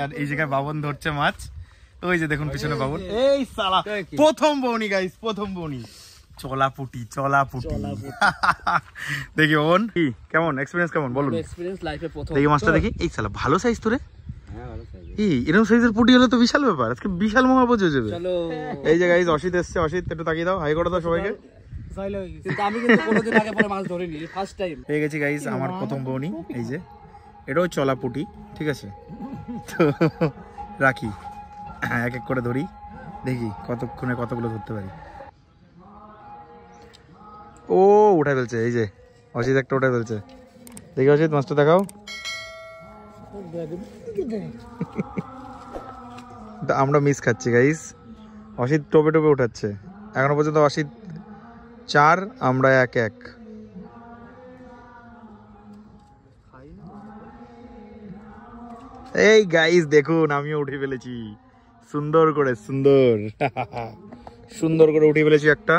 আর এই জায়গায় বাবন ধরছে মাছ। ওই যে দেখুন পিছনে বাবন, এই সালা প্রথম বউনি গাইস, প্রথম বউনি চলা পুটি। দেখি ওন কি কেমন এক্সপেরিয়েন্স, কেমন বলুন এক্সপেরিয়েন্স লাইফে প্রথম। দেখি মাছটা দেখি, এই সালা ভালো সাইজ তো রে। এই এরকম সাইজের পুটি হলে তো বিশাল ব্যাপার, আজকে বিশাল মহাভোজ হয়ে যাবে। চলো এই যে গাইস অসিত এসছে, অসিত একটু তাকিয়ে দাও, হাই করে দাও সবাইকে। কিন্তু আমি কিন্তু কোনোদিন আগে পরে মাছ ধরিনি, ফার্স্ট টাইম। পেয়ে গেছি গাইস আমার প্রথম বউনি, এই যে এটাও চলা পুটি, ঠিক আছে। তো রাখি, এক এক করে ধরি, দেখি কতক্ষণে কতগুলো ধরতে পারি। ও উঠে ফেলছে, এই যে অসিত একটা উঠে ফেলছে, দেখি অসিত মাছটা দেখাও। আমরা মিস খাচ্ছি গাইস, অসিত টোপে টোপে উঠাচ্ছে, এখনো পর্যন্ত অসিত 4 আমরা 1-1। এই গাইস দেখুন আমিও উঠে ফেলেছি সুন্দর করে, সুন্দর করে উঠে ফেলেছি একটা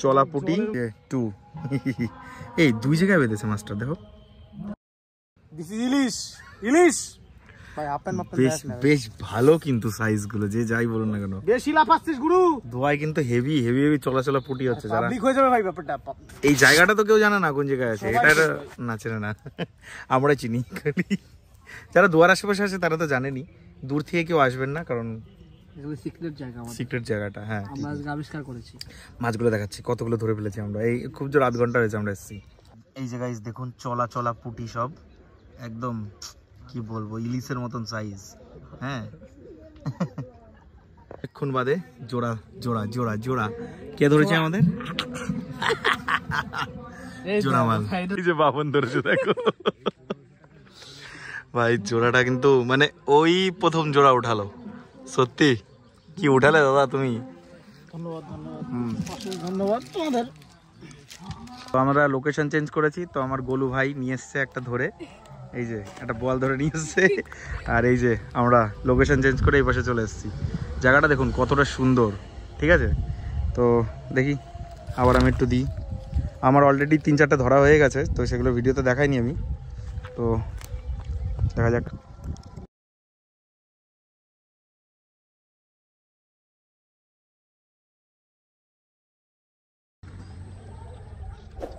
চলা পুটি 2। এই 2 জায়গায় বেঁধেছে মাছটা, দেখো ইলিশ বেশ ভালো কিন্তু সাইজ গুলো, যে যাই বলুন না কেন বেশি লাফাচ্ছিস গুরু, ধোয়ায় কিন্তু হেভি চলা পুটি হচ্ছে। যারা পাবলিক হয়ে যাবে ভাই ব্যাপারটা, এই জায়গাটা তো কেউ জানে না কোন জায়গায় আছে, এটা না চেনে না, আমরা চিনি। যারা দুয়ার আশেপাশে আছে তারা তো জানেনি, দূর থেকে কেউ আসবেন না, কারণ সিক্রেট জায়গাটা। হ্যাঁ আমরা আবিষ্কার করেছি। মাছগুলো দেখাচ্ছি কতগুলো ধরে ফেলেছি আমরা, এই খুব জোর আধ ঘন্টা হয়েছে আমরা এসেছি। এই যে গাইস দেখুন চলা পুটি সব একদম কি বলবো ইলিশের মতন সাইজ। হ্যাঁ এক্ষণ বাদে জোড়া কে ধরেছে আমাদের? জোড়া মাল, এই যে বাবন ধরেছে দেখো ভাই। জোড়াটা কিন্তু মানে ওই প্রথম জোড়া উঠালো, সত্যি কি উঠালে দাদা তুমি, ধন্যবাদ তোমাদের। তো আমরা লোকেশন চেঞ্জ করেছি, তো আমার গোলু ভাই নিয়ে এসছে একটা ধরে, এই যে একটা বল ধরে নিয়ে এসছে, আর এই যে আমরা লোকেশন চেঞ্জ করে এই পাশে চলে এসেছি। জায়গাটা দেখুন কতটা সুন্দর, ঠিক আছে। তো দেখি আবার আমি একটু দিই, আমার অলরেডি 3-4টা ধরা হয়ে গেছে, তো সেগুলো ভিডিওতে দেখাইনি আমি, তো দেখা যাক।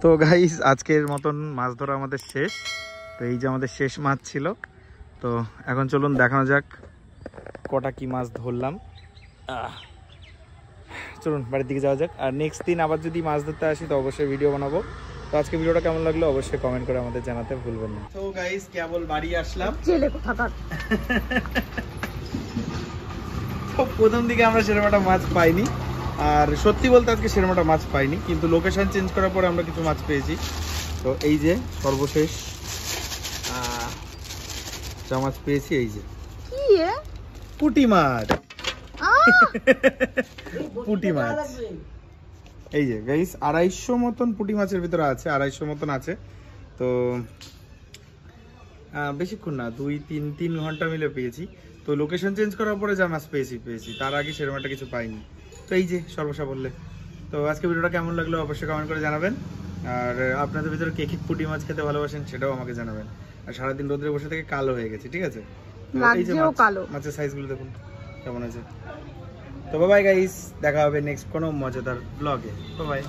তো গাইস আজকের মতন মাছ ধরা আমাদের শেষ, তো এই যে আমাদের শেষ মাছ ছিল। তো এখন চলুন দেখানো যাক কটা কি মাছ ধরলাম। চলুন বাড়ির দিকে যাওয়া যাক, আর নেক্সট দিন আবার যদি মাছ ধরতে আসি তো অবশ্যই ভিডিও বানাবো। তো আজকে ভিডিওটা কেমন লাগলো অবশ্যই কমেন্ট করে আমাদের জানাতে ভুলবেন না। তো গাইস কেবল বাড়ি আসলাম, তো প্রথম দিকে আমরা সেরকম একটা মাছ পাইনি, আর সত্যি বলতে আজকে সেরকম একটা মাছ পাইনি, কিন্তু লোকেশন চেঞ্জ করার পরে আমরা কিছু মাছ পেয়েছি। তো এই যে সর্বশেষ যা মাছ পেয়েছি, এই যে পুঁটি মাছ, পুঁটি মাছ, এই যে গাইস 250 মতন পুঁটি মাছের ভিতরে আছে, 250 মতন আছে। তো বেশিক্ষণ না, 2-3 ঘন্টা মিলে পেয়েছি। তো লোকেশন চেঞ্জ করার পরে যা মাছ পেয়েছি, তার আগে সেরকম একটা কিছু পাইনি। তো এই যে সর্বসাবল্যে। তো আজকে ভিডিওটা কেমন লাগলো অবশ্যই কমেন্ট করে জানাবেন, আর আপনাদের ভিতরে কে পুঁটি মাছ খেতে ভালোবাসেন সেটাও আমাকে জানাবেন। আর সারাদিন রোদ্রে বসে থেকে কালো হয়ে গেছে, ঠিক আছে। এই যে মাছের সাইজগুলো দেখুন কেমন আছে। তো বাই গাইস, দেখা হবে নেক্সট কোনো মজাদার ব্লগে। বাই।